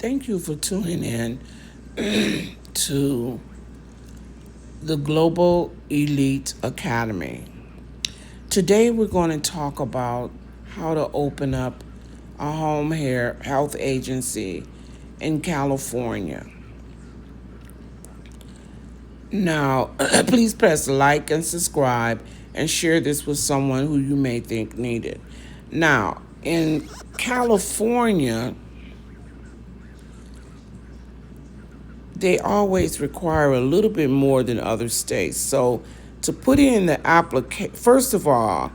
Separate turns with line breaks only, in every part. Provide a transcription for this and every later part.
Thank you for tuning in to the Global Elite Academy. Today we're going to talk about how to open up a home hair health agency in California. Now, please press like and subscribe and share this with someone who you may think need it. Now, in California, they always require a little bit more than other states. So to put in the application, first of all,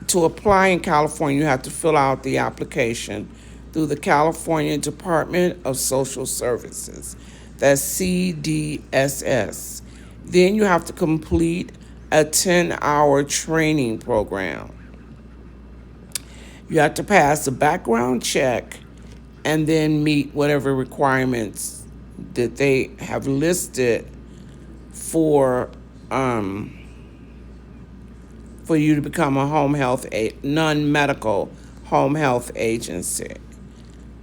to apply in California, you have to fill out the application through the California Department of Social Services. That's CDSS. Then you have to complete a 10-hour training program. You have to pass a background check and then meet whatever requirements that they have listed for you to become a non-medical home health agency.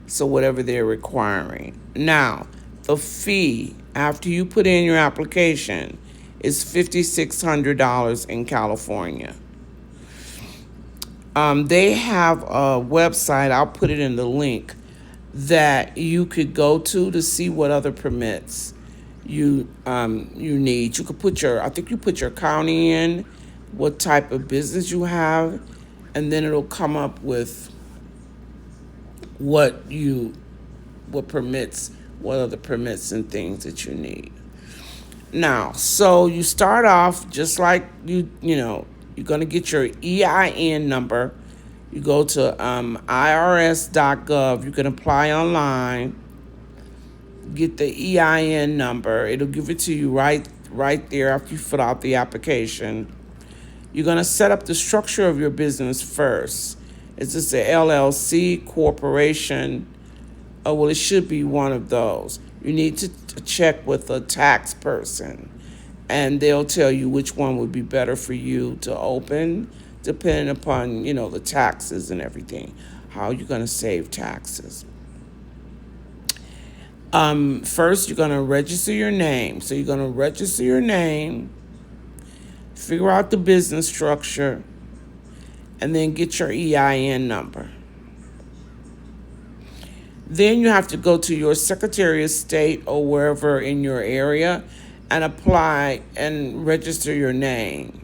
So whatever they're requiring. Now, the fee after you put in your application is $5,600 in California. They have a website, I'll put it in the link, that you could go to see what other permits you need. You could put I think you put your county in, what type of business you have, and then it'll come up with what other permits and things that you need. Now, so you start off just like you're going to get your EIN number. You go to irs.gov. You can apply online. Get the EIN number. It'll give it to you right there after you fill out the application. You're going to set up the structure of your business first. Is this an LLC, corporation? Oh, well, it should be one of those. You need to check with a tax person, and they'll tell you which one would be better for you to open, depending upon, the taxes and everything, how you're going to save taxes. First, you're going to register your name. So you're going to register your name, figure out the business structure, and then get your EIN number. Then you have to go to your Secretary of State or wherever in your area and apply and register your name.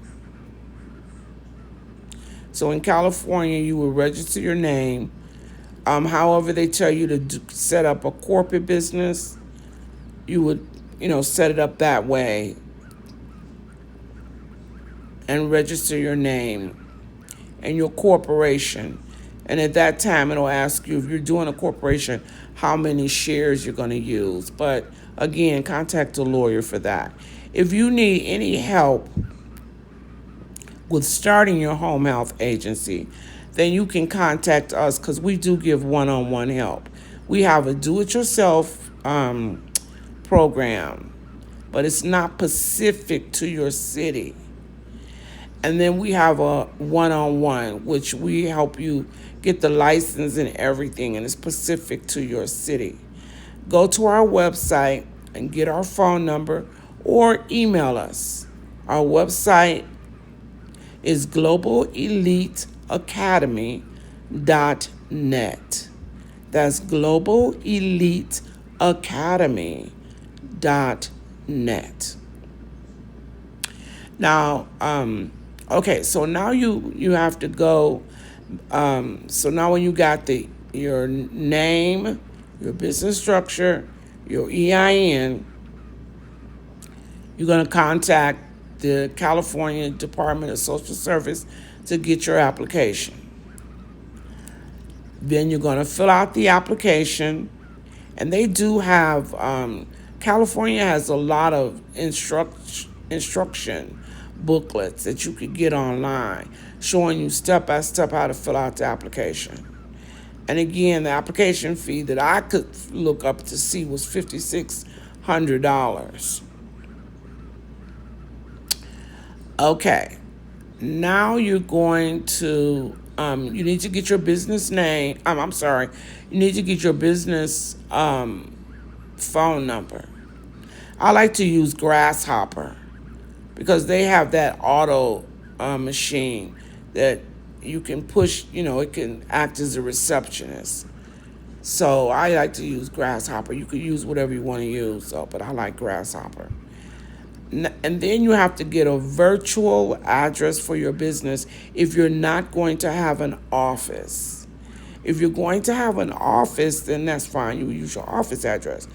So in California, you will register your name. However, they tell you to set up a corporate business, you would, set it up that way and register your name and your corporation. And at that time, it'll ask you, if you're doing a corporation, how many shares you're going to use. But again, contact a lawyer for that. If you need any help with starting your home health agency, then you can contact us, because we do give one-on-one help. We have a do-it-yourself program, but it's not specific to your city. And then we have a one-on-one, which we help you get the license and everything, and it's specific to your city. Go to our website and get our phone number or email us. Our website is globaleliteacademy.net. That's globaleliteacademy.net. Now, okay, so now you have to go. So now when you got your name, your business structure, your EIN, you're going to contact the California Department of Social Service to get your application. Then you're going to fill out the application, and they do have, California has a lot of instruction booklets that you could get online showing you step by step how to fill out the application. And again, the application fee that I could look up to see was $5,600. Okay, now you're going to You need to get your business name. I'm sorry. You need to get your business phone number. I like to use Grasshopper because they have that auto machine that you can push. It can act as a receptionist. So I like to use Grasshopper. You could use whatever you want to use, but I like Grasshopper. And then you have to get a virtual address for your business if you're not going to have an office. If you're going to have an office, then that's fine. You use your office address.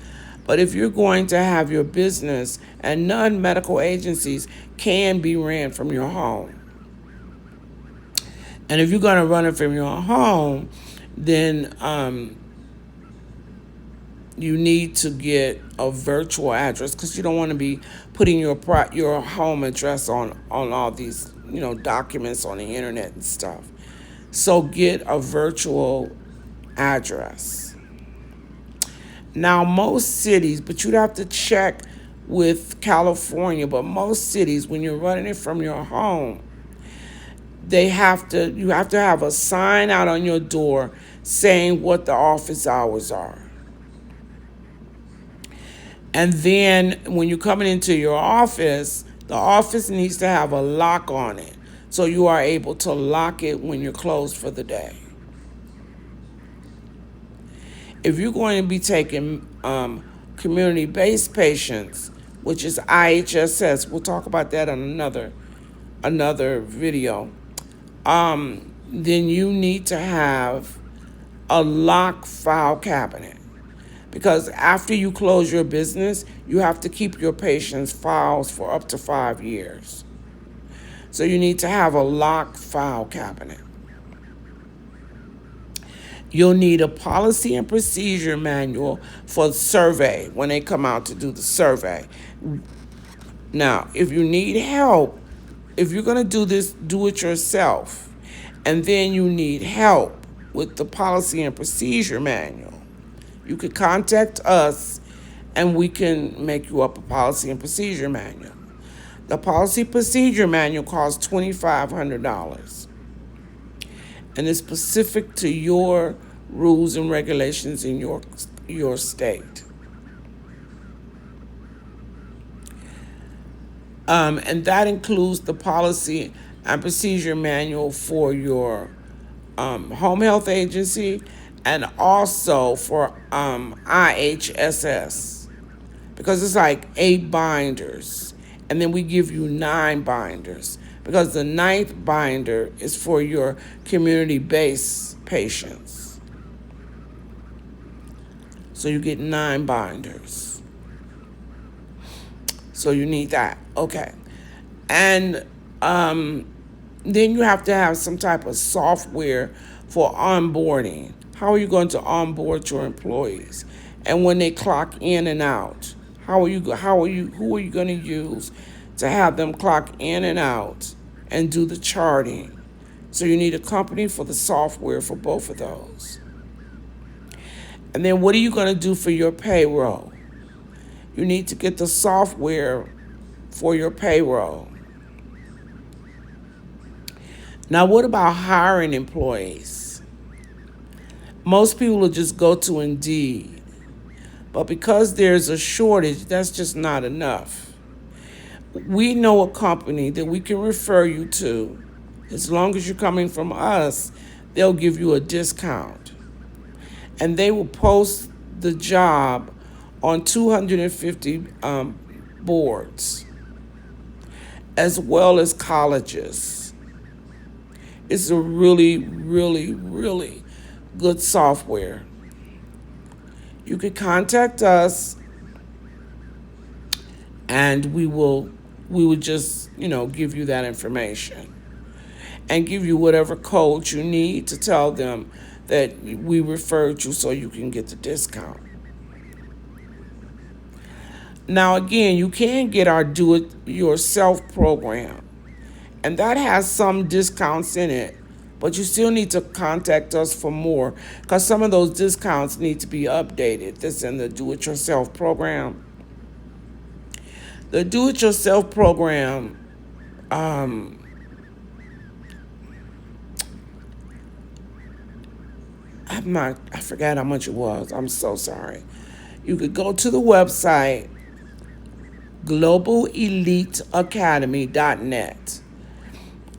But if you're going to have your business, and non-medical agencies can be ran from your home. And if you're going to run it from your home, then you need to get a virtual address because you don't want to be putting your home address on all these documents on the internet and stuff. So get a virtual address. Now most cities, but you'd have to check with California, but most cities, when you're running it from your home, you have to have a sign out on your door saying what the office hours are. And then when you're coming into your office, the office needs to have a lock on it so you are able to lock it when you're closed for the day. If you're going to be taking community-based patients, which is IHSS, we'll talk about that on another video, then you need to have a locked file cabinet. Because after you close your business, you have to keep your patients' files for up to 5 years. So you need to have a locked file cabinet. You'll need a policy and procedure manual for the survey when they come out to do the survey. Now, if you need help, if you're going to do this, do it yourself. And then you need help with the policy and procedure manual. You could contact us and we can make you up a policy and procedure manual. The policy procedure manual costs $2,500 and is specific to your rules and regulations in your state. And that includes the policy and procedure manual for your home health agency and also for IHSS, because it's like 8 binders, and then we give you 9 binders, because the 9th binder is for your community-based patients. So you get 9 binders. So you need that. Okay. And then you have to have some type of software for onboarding. How are you going to onboard your employees? And when they clock in and out, who are you going to use to have them clock in and out and do the charting? So you need a company for the software for both of those. And then what are you going to do for your payroll? You need to get the software for your payroll. Now, what about hiring employees? Most people will just go to Indeed. But because there's a shortage, that's just not enough. We know a company that we can refer you to. As long as you're coming from us, they'll give you a discount. And they will post the job on 250 boards, as well as colleges. It's a really, really, really good software. You could contact us and we will just, give you that information and give you whatever code you need to tell them that we referred you so you can get the discount. Now, again, you can get our do-it-yourself program, and that has some discounts in it, but you still need to contact us for more because some of those discounts need to be updated. That's in the do-it-yourself program. The do-it-yourself program I forgot how much it was. I'm so sorry. You could go to the website globaleliteacademy.net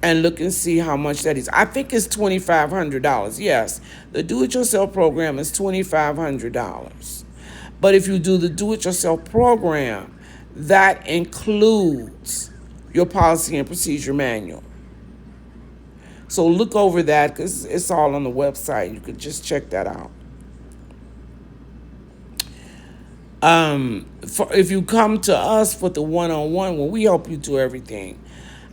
and look and see how much that is. I think it's $2,500. Yes, the do-it-yourself program is $2,500. But if you do the do-it-yourself program, that includes your policy and procedure manual. So look over that because it's all on the website. You could just check that out. If you come to us for the one-on-one, well, we help you do everything.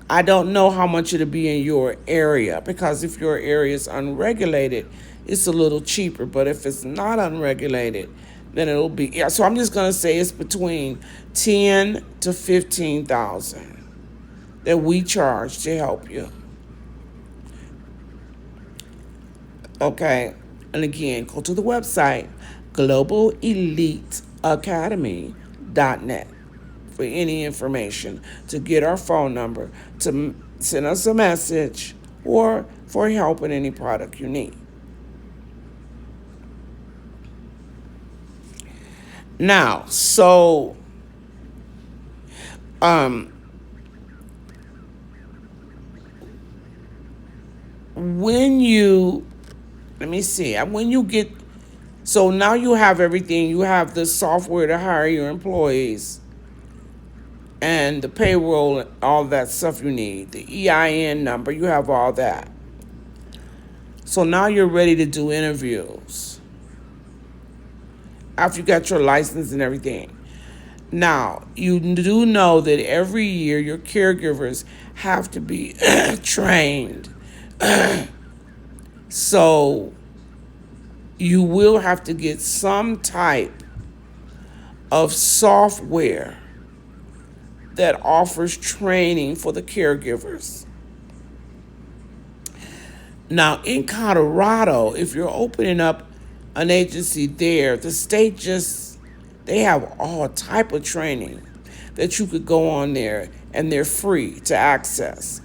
I don't know how much it'll be in your area because if your area is unregulated, it's a little cheaper. But if it's not unregulated, then it'll be, yeah. So I'm just gonna say it's between 10 to 15,000 that we charge to help you. Okay, and again, go to the website globaleliteacademy.net for any information, to get our phone number, to send us a message, or for help in any product you need. Now, so when you, let me see, when you get, so now you have everything. You have the software to hire your employees and the payroll, all that stuff you need, the EIN number, you have all that. So now you're ready to do interviews after you got your license and everything. Now, you do know that every year your caregivers have to be trained. So you will have to get some type of software that offers training for the caregivers. Now, in Colorado, if you're opening up an agency there, the state they have all type of training that you could go on there, and they're free to access.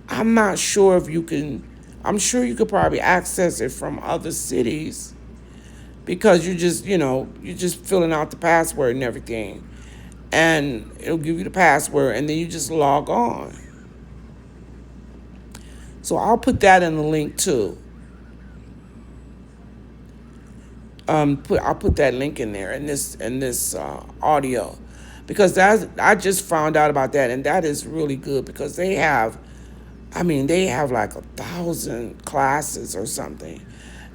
I'm not sure if you can, I'm sure you could probably access it from other cities because you're just filling out the password and everything. And it'll give you the password, and then you just log on. So I'll put that in the link too. I'll put that link in there in this audio, because I just found out about that, and that is really good because they have like 1,000 classes or something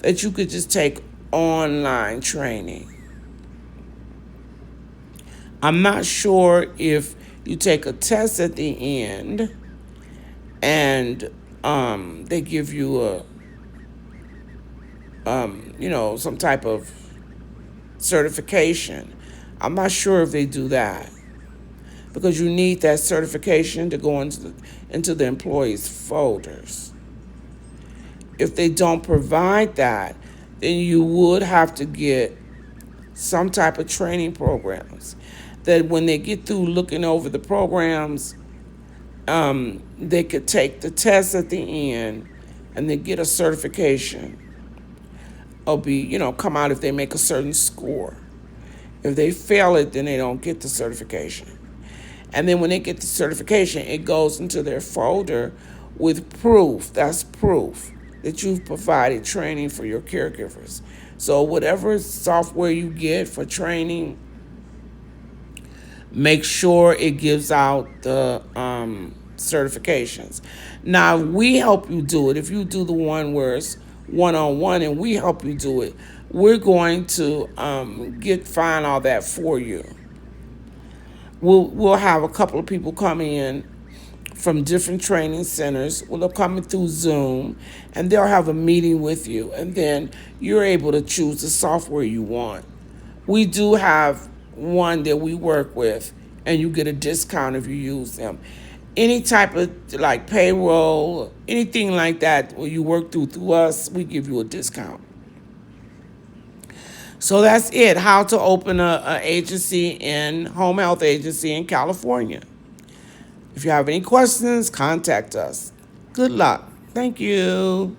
that you could just take online training. I'm not sure if you take a test at the end and they give you some type of certification. I'm not sure if they do that because you need that certification to go into the employees' folders. If they don't provide that, then you would have to get some type of training programs that when they get through looking over the programs, they could take the test at the end and they get a certification. Or come out if they make a certain score. If they fail it, then they don't get the certification. And then when they get the certification, it goes into their folder with proof. That's proof that you've provided training for your caregivers. So whatever software you get for training, make sure it gives out the certifications. Now, we help you do it. If you do the one where it's one-on-one and we help you do it, we're going to find all that for you. We'll have a couple of people come in from different training centers. Well, they're coming through Zoom, and they'll have a meeting with you, and then you're able to choose the software you want. We do have one that we work with, and you get a discount if you use them. Any type of like payroll, anything like that, where you work through us, we give you a discount. So that's it. How to open a home health agency in California. If you have any questions, contact us. Good luck. Thank you.